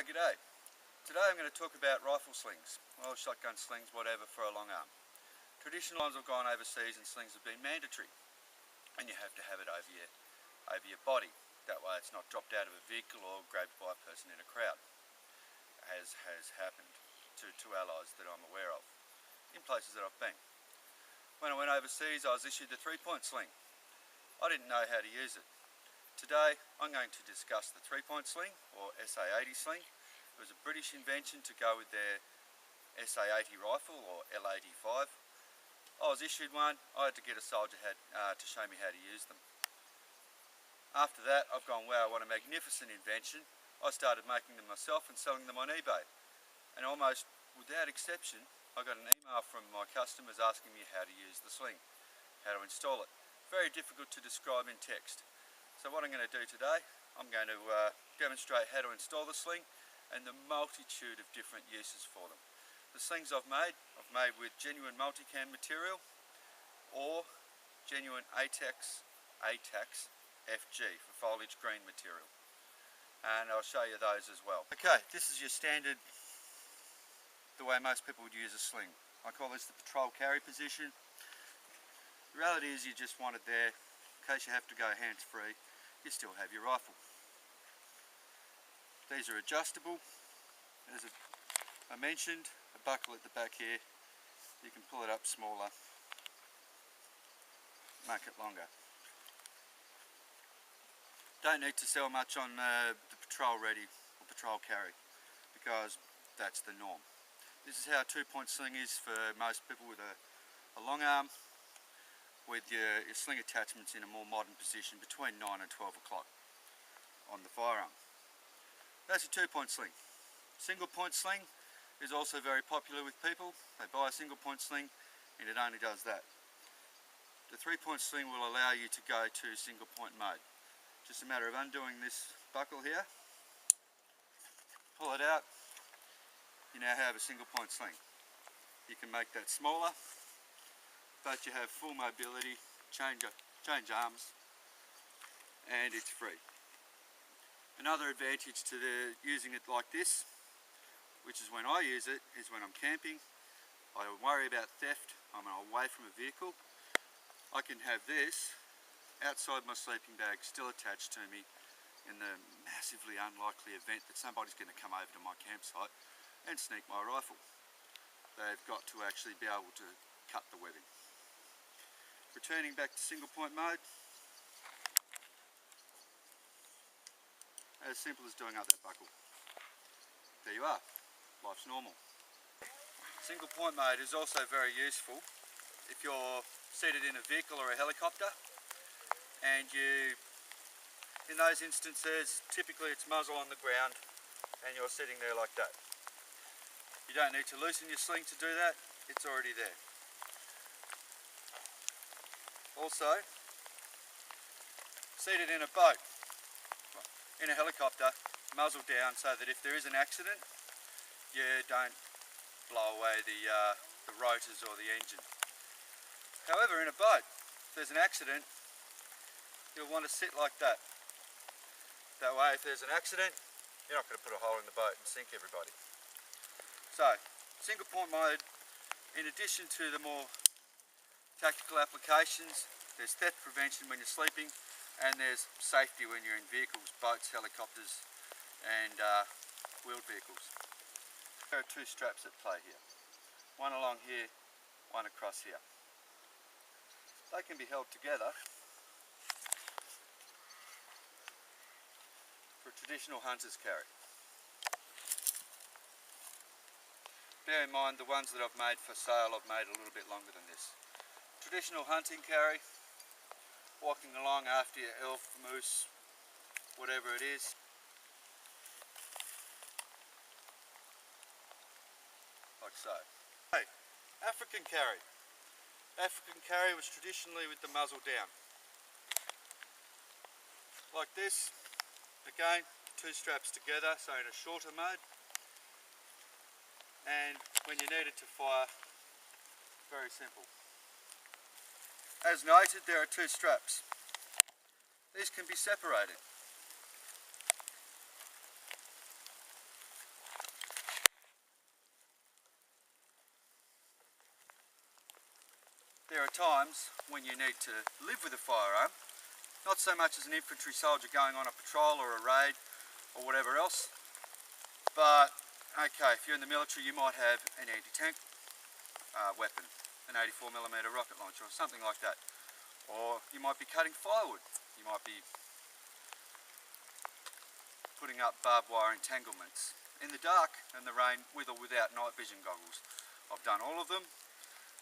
G'day. Today I'm going to talk about rifle slings, well shotgun slings, whatever, for a long arm. Traditional ones have gone overseas and slings have been mandatory, and you have to have it over your body. That way it's not dropped out of a vehicle or grabbed by a person in a crowd, as has happened to allies that I'm aware of, in places that I've been. When I went overseas I was issued the 3-point sling. I didn't know how to use it. Today I'm going to discuss the 3-point sling, or SA-80 sling. It was a British invention to go with their SA-80 rifle, or L85. I was issued one. I had to get a soldier to show me how to use them. After that I've gone, wow, what a magnificent invention. I started making them myself and selling them on eBay. And almost without exception I got an email from my customers asking me how to use the sling, how to install it. Very difficult to describe in text. So what I'm going to do today, I'm going to demonstrate how to install the sling and the multitude of different uses for them. The slings I've made with genuine multicam material or genuine A-TACS FG for foliage green material, and I'll show you those as well. Okay, this is your standard, the way most people would use a sling. I call this the patrol carry position. The reality is you just want it there in case you have to go hands free. You still have your rifle. These are adjustable. As I mentioned, a buckle at the back here. You can pull it up smaller, make it longer. Don't need to sell much on the patrol ready or patrol carry, because that's the norm. This is how a 2-point sling is for most people with a long arm, with your sling attachments in a more modern position between 9 and 12 o'clock on the firearm. That's a 2-point sling. Single point sling is also very popular with people. They buy a single point sling and it only does that. The 3-point sling will allow you to go to single point mode. Just a matter of undoing this buckle here, pull it out, you now have a single point sling. You can make that smaller, but you have full mobility, change arms, and it's free. Another advantage to using it like this, which is when I use it, is when I'm camping. I don't worry about theft. I'm away from a vehicle. I can have this outside my sleeping bag still attached to me in the massively unlikely event that somebody's going to come over to my campsite and sneak my rifle. They've got to actually be able to cut the webbing. Returning back to single point mode, as simple as doing up that buckle. There you are, life's normal. Single point mode is also very useful if you're seated in a vehicle or a helicopter, and in those instances, typically it's muzzle on the ground and you're sitting there like that. You don't need to loosen your sling to do that, it's already there. Also, seated in a boat, in a helicopter, muzzle down so that if there is an accident, you don't blow away the rotors or the engine. However, in a boat, if there's an accident, you'll want to sit like that. That way, if there's an accident, you're not going to put a hole in the boat and sink everybody. So, single point mode, in addition to the more tactical applications, there's theft prevention when you're sleeping, and there's safety when you're in vehicles, boats, helicopters and wheeled vehicles. There are 2 straps at play here. One along here, one across here. They can be held together for a traditional hunter's carry. Bear in mind the ones that I've made for sale, I've made a little bit longer than this. Traditional hunting carry, walking along after your elk, moose, whatever it is. Like so. Hey, African carry. African carry was traditionally with the muzzle down. Like this, again, 2 straps together, so in a shorter mode. And when you need it to fire, very simple. As noted, there are 2 straps. These can be separated. there are times when you need to live with a firearm, not so much as an infantry soldier going on a patrol or a raid or whatever else, but okay, if you're in the military you might have an anti-tank weapon, an 84mm rocket launcher or something like that, or you might be cutting firewood, you might be putting up barbed wire entanglements in the dark and the rain with or without night vision goggles. I've done all of them,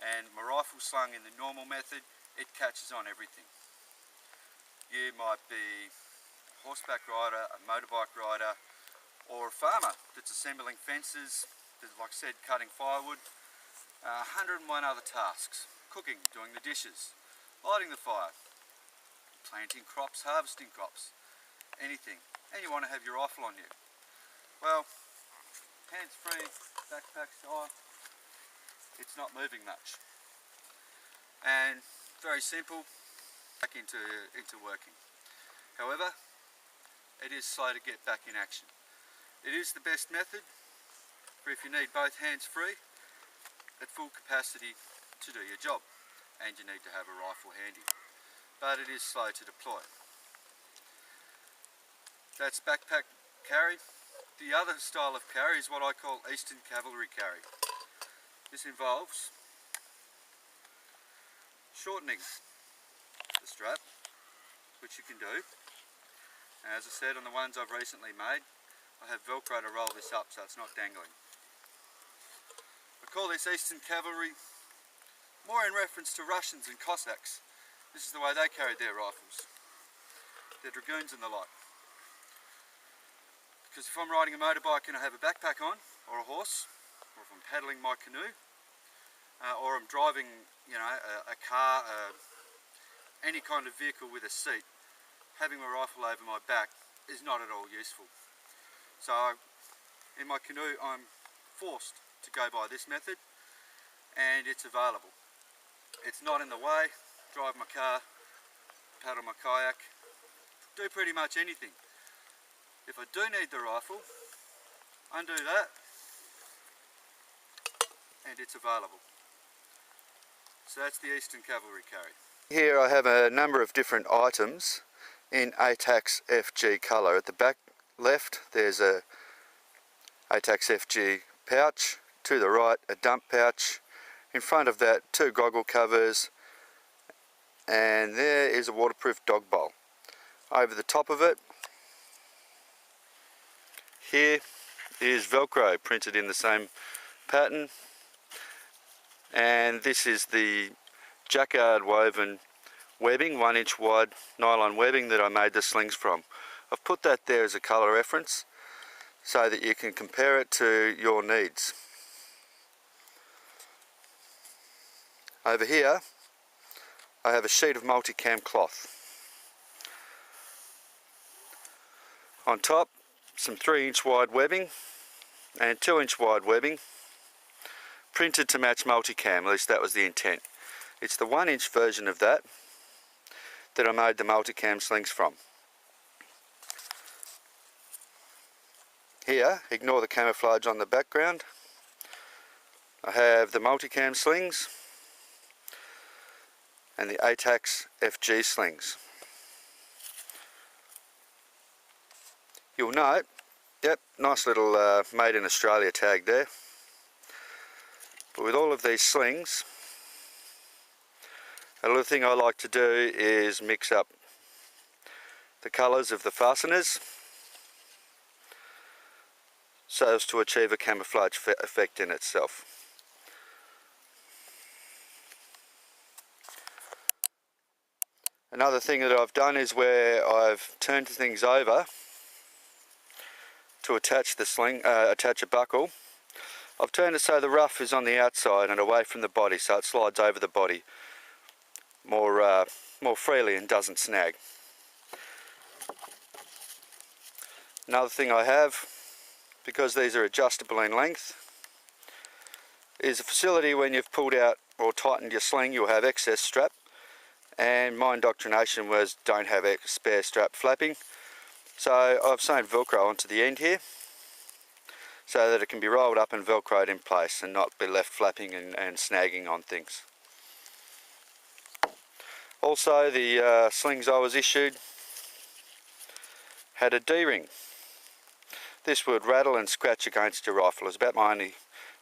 and my rifle slung in the normal method, it catches on everything. You might be a horseback rider, a motorbike rider, or a farmer that's assembling fences, like I said, cutting firewood, 101 other tasks, cooking, doing the dishes, lighting the fire, planting crops, harvesting crops, anything. And you want to have your rifle on you. Well, hands free, backpack's on, it's not moving much. And very simple, back into working. However, it is slow to get back in action. It is the best method for if you need both hands free at full capacity to do your job, and you need to have a rifle handy. But it is slow to deploy. That's backpack carry. The other style of carry is what I call Eastern Cavalry Carry. This involves shortening the strap, which you can do. As I said, on the ones I've recently made, I have Velcro to roll this up so it's not dangling. I call this Eastern Cavalry more in reference to Russians and Cossacks. This is the way they carried their rifles, their dragoons and the like. Because if I'm riding a motorbike and I have a backpack on, or a horse, or if I'm paddling my canoe, or I'm driving, you know, a car, any kind of vehicle with a seat, having my rifle over my back is not at all useful. So in my canoe I'm forced to go by this method, and it's available. It's not in the way. Drive my car, paddle my kayak, do pretty much anything. If I do need the rifle, undo that, and it's available. So that's the Eastern Cavalry Carry. Here I have a number of different items in A-TACS FG colour. At the back left there's a A-TACS FG pouch, to the right a dump pouch, in front of that 2 goggle covers, and there is a waterproof dog bowl. Over the top of it, here is Velcro printed in the same pattern, and this is the jacquard woven webbing, 1 inch wide nylon webbing that I made the slings from. I've put that there as a colour reference so that you can compare it to your needs. Over here I have a sheet of multicam cloth. On top, some 3 inch wide webbing and 2 inch wide webbing, printed to match multicam, at least that was the intent. It's the 1 inch version of that that I made the multicam slings from. Here, ignore the camouflage on the background, I have the multicam slings and the A-TACS FG slings. You'll note, yep, nice little made in Australia tag there. But with all of these slings, a little thing I like to do is mix up the colours of the fasteners so as to achieve a camouflage effect in itself. Another thing that I've done is where I've turned things over to attach the sling, attach a buckle. I've turned it so the rough is on the outside and away from the body, so it slides over the body more freely and doesn't snag. Another thing I have, because these are adjustable in length, is a facility when you've pulled out or tightened your sling, you'll have excess strap, and my indoctrination was don't have spare strap flapping. So I've sewn Velcro onto the end here so that it can be rolled up and Velcroed in place and not be left flapping and snagging on things. Also, the slings I was issued had a D-ring. This would rattle and scratch against your rifle. It's about my only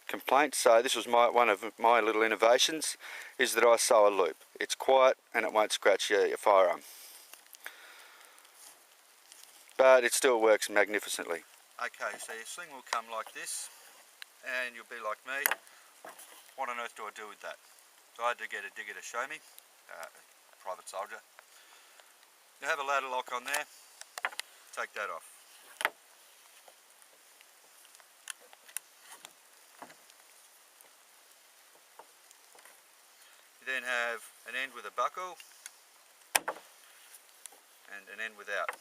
complaint. So this was one of my little innovations, is that I sew a loop. It's quiet and it won't scratch your firearm. But it still works magnificently. Okay, so your sling will come like this, and you'll be like me. What on earth do I do with that? So I had to get a digger to show me, private soldier. You have a ladderloc on there, take that off. You then have an end with a buckle and an end without.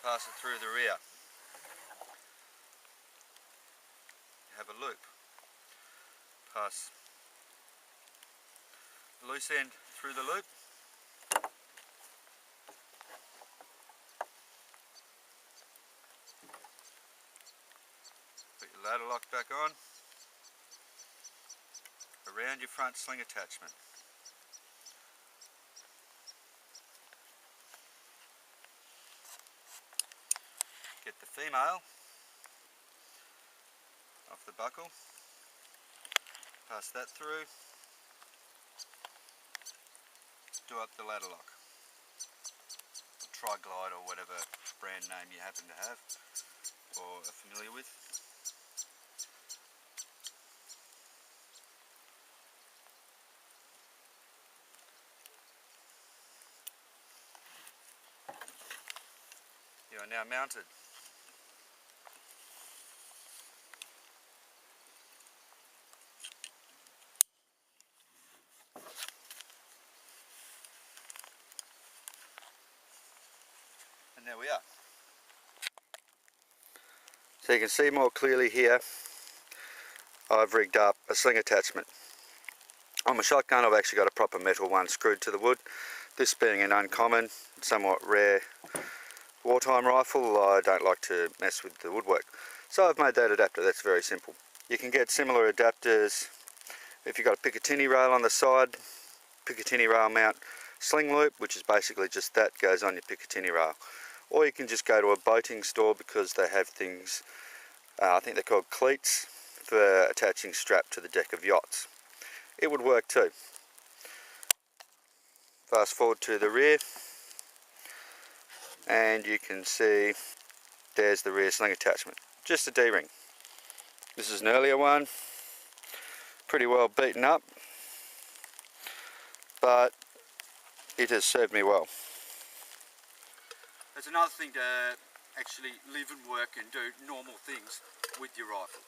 Pass it through the rear. You have a loop. Pass the loose end through the loop. Put your ladderloc back on. Around your front sling attachment. Get the female off the buckle, pass that through, do up the ladderloc, or triglide, or whatever brand name you happen to have or are familiar with. You are now mounted. And there we are. So you can see more clearly here, I've rigged up a sling attachment. On my shotgun I've actually got a proper metal one screwed to the wood. This being an uncommon, somewhat rare wartime rifle, I don't like to mess with the woodwork. So I've made that adapter. That's very simple. You can get similar adapters if you've got a Picatinny rail on the side. Picatinny rail mount sling loop, which is basically just that, goes on your Picatinny rail. Or you can just go to a boating store, because they have things, I think they're called cleats, for attaching strap to the deck of yachts. It would work too. Fast forward to the rear, and you can see there's the rear sling attachment. Just a D-ring. This is an earlier one, pretty well beaten up, but it has served me well. It's another thing to actually live and work and do normal things with your rifle.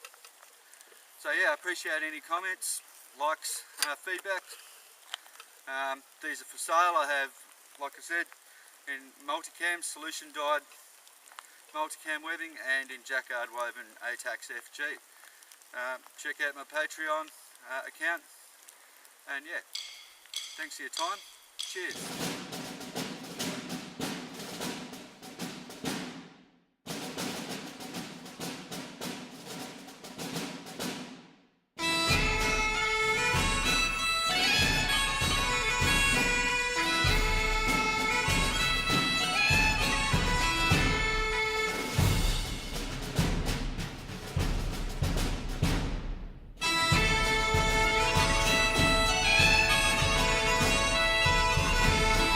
So yeah, I appreciate any comments, likes, feedback. These are for sale. I have, like I said, in multicam, solution dyed multicam webbing, and in jacquard woven A-TACS FG. Check out my Patreon account, and yeah, thanks for your time. Cheers.